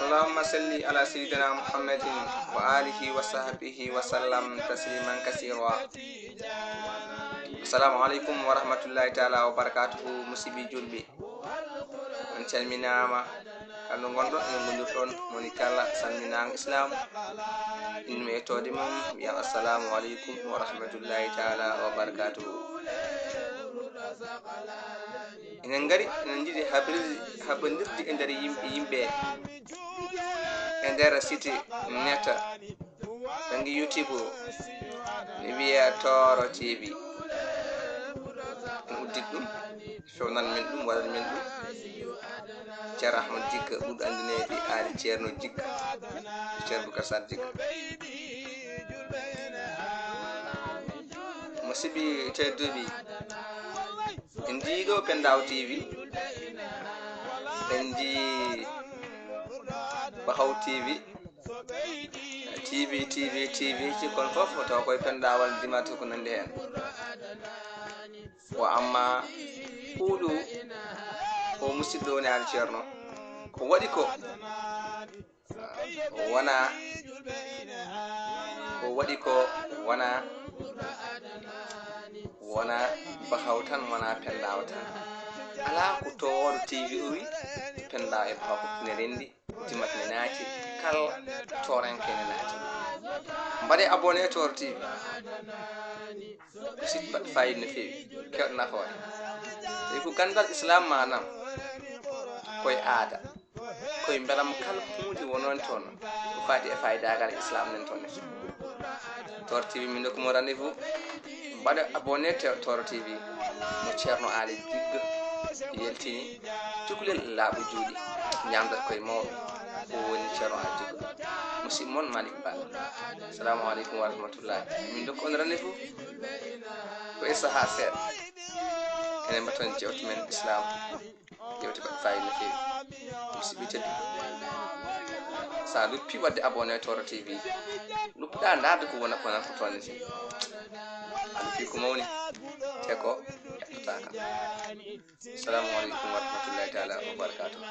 اللهم صل على سيدنا محمد وآله وصحبه وسلم تسليما كثيرا. السلام عليكم ورحمة الله تعالى وبركاته. مسيبي جلبي on calminama kalno gonɗon enen gondirɗon moni kala salminama islam inmi ettode mum wiya assalamu aleykum wa rahmatullahi taala wa barakatuhu. enen gari enen jiiɗi haɓodirde e nder yimɓe e nder site net bangi YouTube mi wiya Toro TV. en uddit ɗum fewnan men ɗum waɗan men ɗum Ceerno Ahmad Dikka ɓurɗo andinede Ali Ceerno Dikka, Ceerno Boubacar Sall Dikka. musidɓe tedduɓe en jiiɗo Pendaw TV, en ji Bahaw TV, TV cikkon fof taw koye Pendawal dimata ko nandi hen. wa amma huuɗo o musidɗo woni Ali Ceerno ko waɗi ko wona Bahaw tan, wona Pendaw tan. ala ko towoɗo TV o wi Pendaw e Bahaw fof ne rendi dimat ne naati, kala torenke ne naati. mbaɗe abonné e Toro TV site baɗɗo fayida no fewi, kewɗo nafoore. tawi ko gandal islam manam koye aada, koye beelam kala hunde wonon toon ko fati e fayidagal islam nen toon ne. Toro TV min dokkuma rendez-vous. mbaɗe abonné Toro TV mo Ceerno Ali Dikka yeltini cukalel laaɓa juuɗe ñamdat koye mawɗo o woni Ceerno Ali Dikka, musidɗo moon Malick Ba. assalamu aleykum wa rahmatullahi. min dokku on rendez-vous ko e saaha seeɗa enen mbaton jewte men islam, jewte baɗɗo fayida no fewi. musidɓe teddu sa luppi wadde abonné Toro TV luppuɗa darde ko wona ko toon ni. a luppi ko mawni te ko hettotaka. assalamu aleykum wa rahmatullahi taala wa barakatuh.